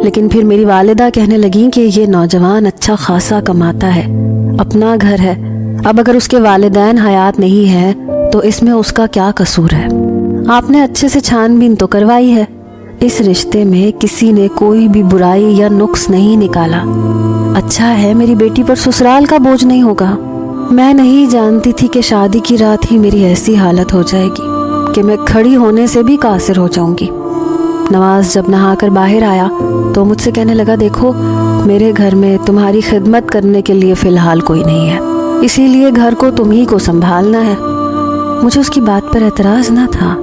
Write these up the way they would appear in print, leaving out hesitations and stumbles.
لیکن پھر میری والدہ کہنے لگیں کہ یہ نوجوان اچھا خاصا کماتا ہے، اپنا گھر ہے، اب اگر اس کے والدین حیات نہیں ہیں تو اس میں اس کا کیا قصور ہے؟ آپ نے اچھے سے چھان بین تو کروائی ہے، اس رشتے میں کسی نے کوئی بھی برائی یا نقص نہیں نکالا، اچھا ہے میری بیٹی پر سسرال کا بوجھ نہیں ہوگا۔ میں نہیں جانتی تھی کہ شادی کی رات ہی میری ایسی حالت ہو جائے گی کہ میں کھڑی ہونے سے بھی قاصر ہو جاؤں گی۔ نواز جب نہا کر باہر آیا تو مجھ سے کہنے لگا، دیکھو میرے گھر میں تمہاری خدمت کرنے کے لیے فی الحال کوئی نہیں ہے، اسی لیے گھر کو تم ہی کو سنبھالنا ہے۔ مجھے اس کی بات پر اعتراض نہ تھا،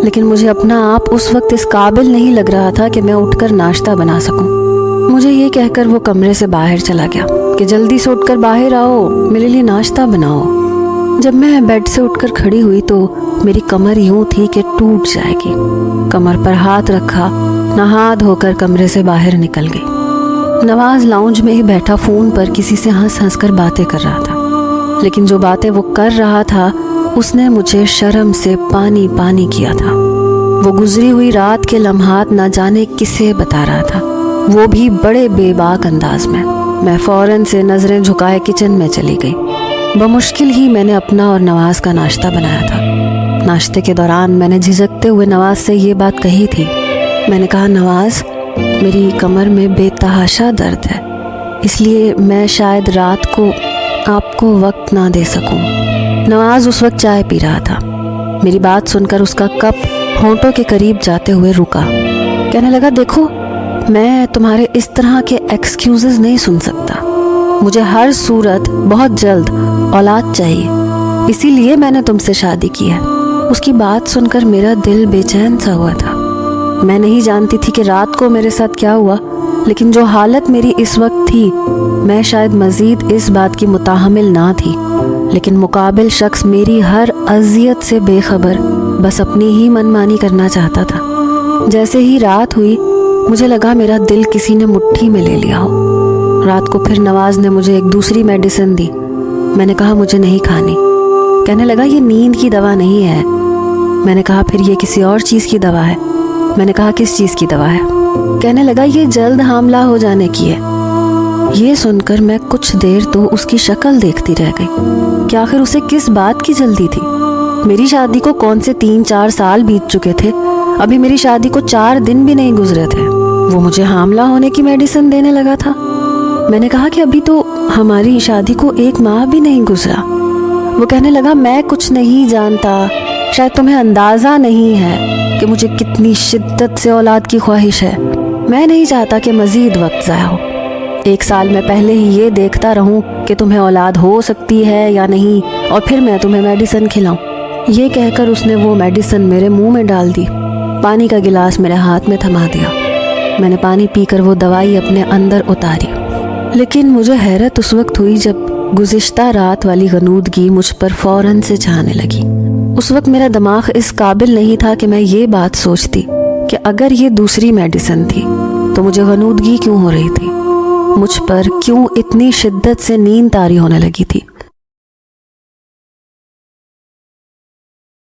لیکن مجھے اپنا آپ اس وقت اس قابل نہیں لگ رہا تھا کہ میں اٹھ کر ناشتہ بنا سکوں۔ مجھے یہ کہہ کر وہ کمرے سے باہر چلا گیا کہ جلدی سے اٹھ کر باہر آؤ، میرے لیے ناشتہ بناؤ۔ جب میں بیڈ سے اٹھ کر کھڑی ہوئی تو میری کمر یوں تھی کہ ٹوٹ جائے گی۔ کمر پر ہاتھ رکھا، نہا دھو کر کمرے سے باہر نکل گئی۔ نواز لاؤنج میں ہی بیٹھا فون پر کسی سے ہنس ہنس کر باتیں کر رہا تھا، لیکن جو باتیں وہ کر رہا تھا اس نے مجھے شرم سے پانی پانی کیا تھا۔ وہ گزری ہوئی رات کے لمحات نہ جانے کسے بتا رہا تھا، وہ بھی بڑے بے باک انداز میں۔ میں فوراً سے نظریں جھکائے کچن میں چلی گئی۔ بمشکل ہی میں نے اپنا اور نواز کا ناشتہ بنایا تھا۔ ناشتے کے دوران میں نے جھجکتے ہوئے نواز سے یہ بات کہی تھی۔ میں نے کہا، نواز میری کمر میں بے تحاشا درد ہے، اس لیے میں شاید رات کو آپ کو وقت نہ دے سکوں۔ نواز اس وقت چائے پی رہا تھا۔ میری بات سن کر اس کا کپ ہونٹوں کے قریب جاتے ہوئے رکا۔ کہنے لگا، دیکھو میں تمہارے اس طرح کے ایکسکیوزز نہیں سن سکتا، مجھے ہر صورت بہت جلد اولاد چاہیے، اسی لیے میں نے تم سے شادی کی ہے۔ اس کی بات سن کر میرا دل بے چین سا ہوا تھا۔ میں نہیں جانتی تھی کہ رات کو میرے ساتھ کیا ہوا، لیکن جو حالت میری اس وقت تھی میں شاید مزید اس بات کی متحمل نہ تھی، لیکن مقابل شخص میری ہر اذیت سے بے خبر بس اپنی ہی منمانی کرنا چاہتا تھا۔ جیسے ہی رات ہوئی مجھے لگا میرا دل کسی نے مٹھی میں لے لیا ہو۔ رات کو پھر نواز نے مجھے ایک دوسری میڈیسن دی۔ میں نے کہا مجھے نہیں کھانی۔ کہنے لگا یہ نیند کی دوا نہیں ہے۔ میں نے کہا پھر یہ کسی اور چیز کی دوا ہے۔ میں نے کہا کس چیز کی دوا ہے؟ کہنے لگا یہ جلد حاملہ ہو جانے کی ہے۔ یہ سن کر میں کچھ دیر تو اس کی شکل دیکھتی رہ گئی کہ آخر اسے کس بات کی جلدی تھی۔ میری شادی کو کون سے 3-4 سال بیت چکے تھے، ابھی میری شادی کو 4 دن بھی نہیں گزرے تھے، وہ مجھے حاملہ ہونے کی میڈیسن دینے لگا تھا۔ میں نے کہا کہ ابھی تو ہماری شادی کو 1 ماہ بھی نہیں گزرا۔ وہ کہنے لگا میں کچھ نہیں جانتا، شاید تمہیں اندازہ نہیں ہے کہ مجھے کتنی شدت سے اولاد کی خواہش ہے۔ میں نہیں چاہتا کہ مزید وقت ضائع ہو، 1 سال میں پہلے ہی یہ دیکھتا رہوں کہ تمہیں اولاد ہو سکتی ہے یا نہیں، اور پھر میں تمہیں میڈیسن کھلاؤں۔ یہ کہہ کر اس نے وہ میڈیسن میرے منہ میں ڈال دی۔ پانی کا گلاس میرے ہاتھ میں تھما دیا۔ میں نے پانی پی کر وہ دوائی اپنے اندر اتاری، لیکن مجھے حیرت اس وقت ہوئی جب گزشتہ رات والی غنودگی مجھ پر فوراً سے چھانے لگی۔ اس وقت میرا دماغ اس قابل نہیں تھا کہ میں یہ بات سوچتی کہ اگر یہ دوسری میڈیسن تھی تو مجھے غنودگی کیوں ہو رہی تھی، مجھ پر کیوں اتنی شدت سے نیند طاری ہونے لگی تھی۔